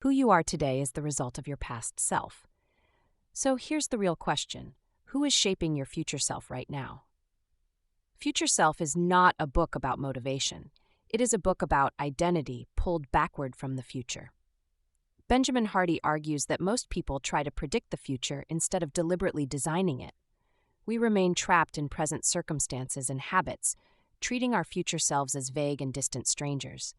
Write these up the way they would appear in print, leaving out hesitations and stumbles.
Who you are today is the result of your past self. So here's the real question. Who is shaping your future self right now? Future Self is not a book about motivation. It is a book about identity pulled backward from the future. Benjamin Hardy argues that most people try to predict the future instead of deliberately designing it. We remain trapped in present circumstances and habits, treating our future selves as vague and distant strangers.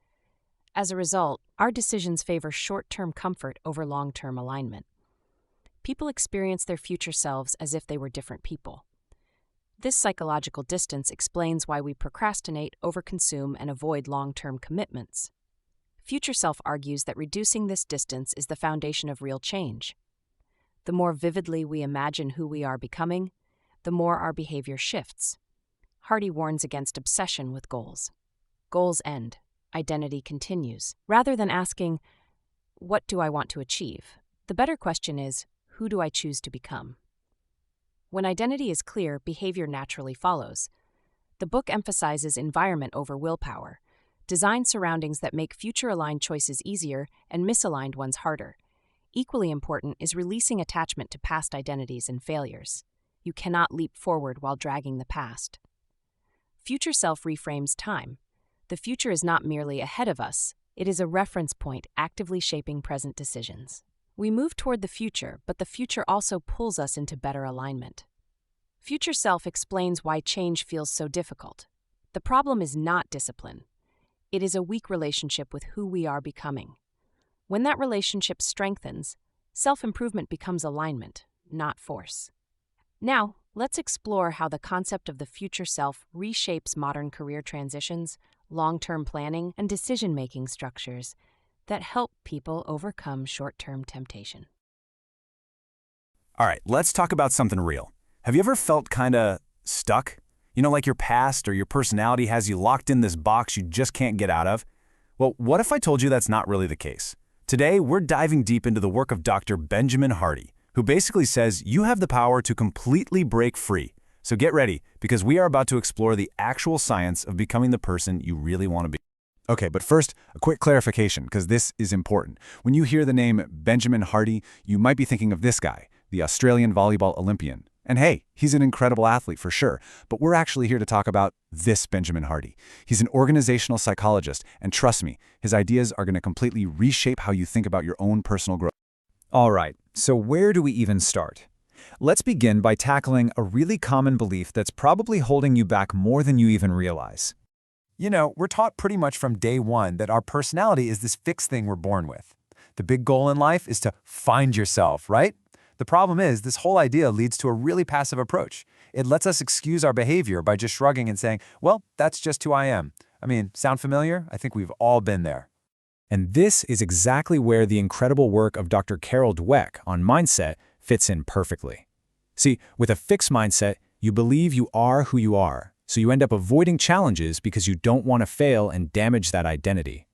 As a result, our decisions favor short-term comfort over long-term alignment. People experience their future selves as if they were different people. This psychological distance explains why we procrastinate, overconsume, and avoid long-term commitments. Future Self argues that reducing this distance is the foundation of real change. The more vividly we imagine who we are becoming, the more our behavior shifts. Hardy warns against obsession with goals. Goals end. Identity continues. Rather than asking, what do I want to achieve? The better question is, who do I choose to become? When identity is clear, behavior naturally follows. The book emphasizes environment over willpower, design surroundings that make future-aligned choices easier and misaligned ones harder. Equally important is releasing attachment to past identities and failures. You cannot leap forward while dragging the past. Future Self reframes time. The future is not merely ahead of us, it is a reference point actively shaping present decisions. We move toward the future, but the future also pulls us into better alignment. Future Self explains why change feels so difficult. The problem is not discipline. It is a weak relationship with who we are becoming. When that relationship strengthens, self-improvement becomes alignment, not force. Now, let's explore how the concept of the future self reshapes modern career transitions, long-term planning, and decision-making structures that help people overcome short-term temptation. All right, let's talk about something real. Have you ever felt kinda stuck? You know, like your past or your personality has you locked in this box you just can't get out of? Well, what if I told you that's not really the case? Today, we're diving deep into the work of Dr. Benjamin Hardy, who basically says you have the power to completely break free. So get ready, because we are about to explore the actual science of becoming the person you really want to be. Okay, but first, a quick clarification, because this is important. When you hear the name Benjamin Hardy, you might be thinking of this guy, the Australian volleyball Olympian. And hey, he's an incredible athlete for sure, but we're actually here to talk about this Benjamin Hardy. He's an organizational psychologist, and trust me, his ideas are going to completely reshape how you think about your own personal growth. All right, so where do we even start? Let's begin by tackling a really common belief that's probably holding you back more than you even realize. You know, we're taught pretty much from day one that our personality is this fixed thing we're born with. The big goal in life is to find yourself, right? The problem is, this whole idea leads to a really passive approach. It lets us excuse our behavior by just shrugging and saying, well, that's just who I am. I mean, sound familiar? I think we've all been there. And this is exactly where the incredible work of Dr. Carol Dweck on mindset fits in perfectly. See, with a fixed mindset, you believe you are who you are, so you end up avoiding challenges because you don't want to fail and damage that identity.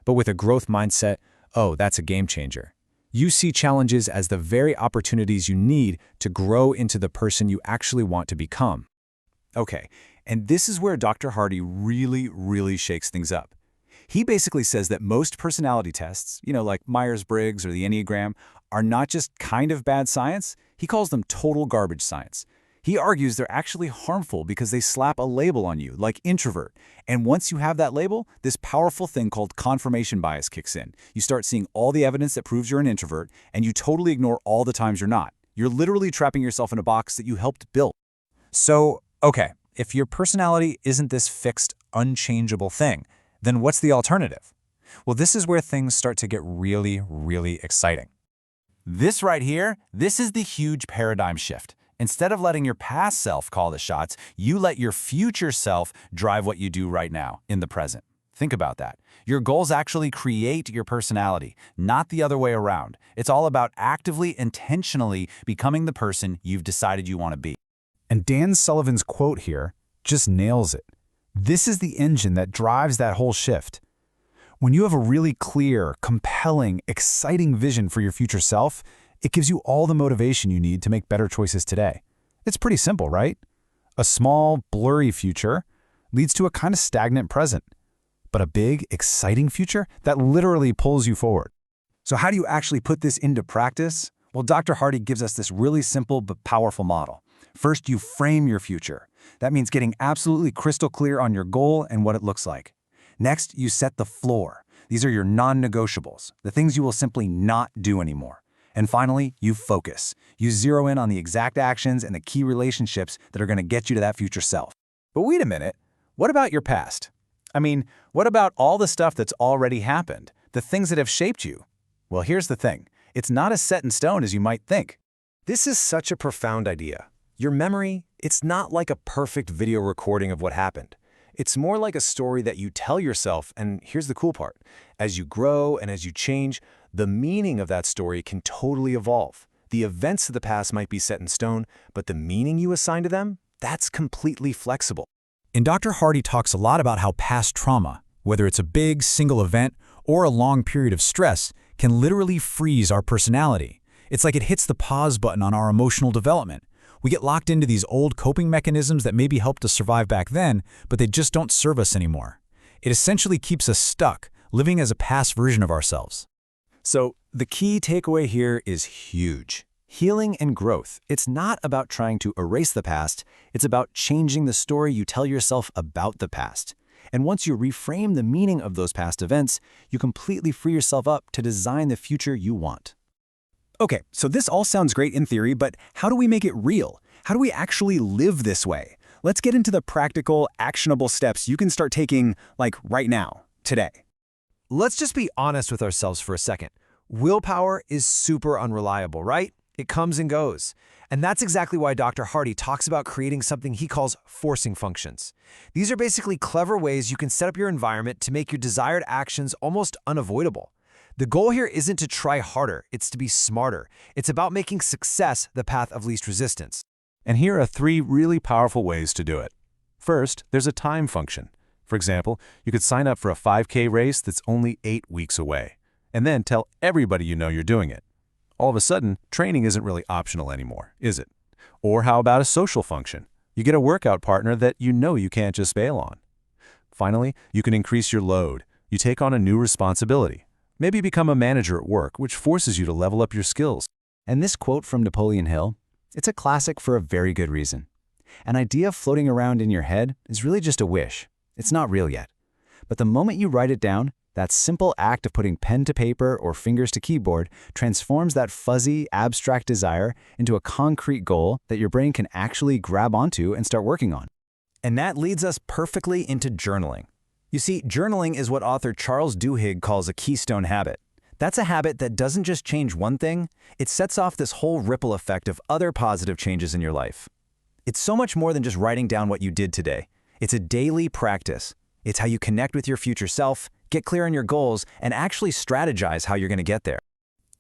But with a growth mindset, oh, that's a game changer. You see challenges as the very opportunities you need to grow into the person you actually want to become. Okay, and this is where Dr. Hardy really shakes things up. He basically says that most personality tests, you know, like Myers-Briggs or the Enneagram, are not just kind of bad science. He calls them total garbage science. He argues they're actually harmful because they slap a label on you, like introvert. And once you have that label, this powerful thing called confirmation bias kicks in. You start seeing all the evidence that proves you're an introvert, and you totally ignore all the times you're not. You're literally trapping yourself in a box that you helped build. So, okay, if your personality isn't this fixed, unchangeable thing, then what's the alternative? Well, this is where things start to get really exciting. This right here, this is the huge paradigm shift. Instead of letting your past self call the shots, you let your future self drive what you do right now, in the present. Think about that. Your goals actually create your personality, not the other way around. It's all about actively, intentionally becoming the person you've decided you want to be. And Dan Sullivan's quote here just nails it. This is the engine that drives that whole shift. When you have a really clear, compelling, exciting vision for your future self, it gives you all the motivation you need to make better choices today. It's pretty simple, right? A small, blurry future leads to a kind of stagnant present, but a big, exciting future that literally pulls you forward. So how do you actually put this into practice? Well, Dr. Hardy gives us this really simple but powerful model. First, you frame your future. That means getting absolutely crystal clear on your goal and what it looks like. Next, you set the floor. These are your non-negotiables, the things you will simply not do anymore. And finally, you focus. You zero in on the exact actions and the key relationships that are going to get you to that future self. But wait a minute, what about your past? I mean, what about all the stuff that's already happened, the things that have shaped you? Well, here's the thing. It's not as set in stone as you might think. This is such a profound idea. Your memory, it's not like a perfect video recording of what happened. It's more like a story that you tell yourself, and here's the cool part. As you grow and as you change, the meaning of that story can totally evolve. The events of the past might be set in stone, but the meaning you assign to them, that's completely flexible. And Dr. Hardy talks a lot about how past trauma, whether it's a big single event or a long period of stress, can literally freeze our personality. It's like it hits the pause button on our emotional development. We get locked into these old coping mechanisms that maybe helped us survive back then, but they just don't serve us anymore. It essentially keeps us stuck, living as a past version of ourselves. So the key takeaway here is huge. Healing and growth. It's not about trying to erase the past. It's about changing the story you tell yourself about the past. And once you reframe the meaning of those past events, you completely free yourself up to design the future you want. Okay, so this all sounds great in theory, but how do we make it real? How do we actually live this way? Let's get into the practical, actionable steps you can start taking, like right now, today. Let's just be honest with ourselves for a second. Willpower is super unreliable, right? It comes and goes. And that's exactly why Dr. Hardy talks about creating something he calls forcing functions. These are basically clever ways you can set up your environment to make your desired actions almost unavoidable. The goal here isn't to try harder, it's to be smarter. It's about making success the path of least resistance. And here are 3 really powerful ways to do it. First, there's a time function. For example, you could sign up for a 5K race that's only 8 weeks away, and then tell everybody you know you're doing it. All of a sudden, training isn't really optional anymore, is it? Or how about a social function? You get a workout partner that you know you can't just bail on. Finally, you can increase your load. You take on a new responsibility. Maybe become a manager at work, which forces you to level up your skills. And this quote from Napoleon Hill, it's a classic for a very good reason. An idea floating around in your head is really just a wish. It's not real yet. But the moment you write it down, that simple act of putting pen to paper or fingers to keyboard transforms that fuzzy, abstract desire into a concrete goal that your brain can actually grab onto and start working on. And that leads us perfectly into journaling. You see, journaling is what author Charles Duhigg calls a keystone habit. That's a habit that doesn't just change one thing, it sets off this whole ripple effect of other positive changes in your life. It's so much more than just writing down what you did today. It's a daily practice. It's how you connect with your future self, get clear on your goals, and actually strategize how you're going to get there.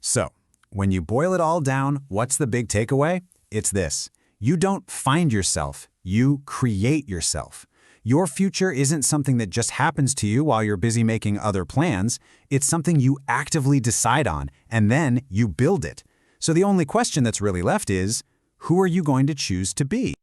So, when you boil it all down, what's the big takeaway? It's this. You don't find yourself, you create yourself. Your future isn't something that just happens to you while you're busy making other plans. It's something you actively decide on, and then you build it. So the only question that's really left is, who are you going to choose to be?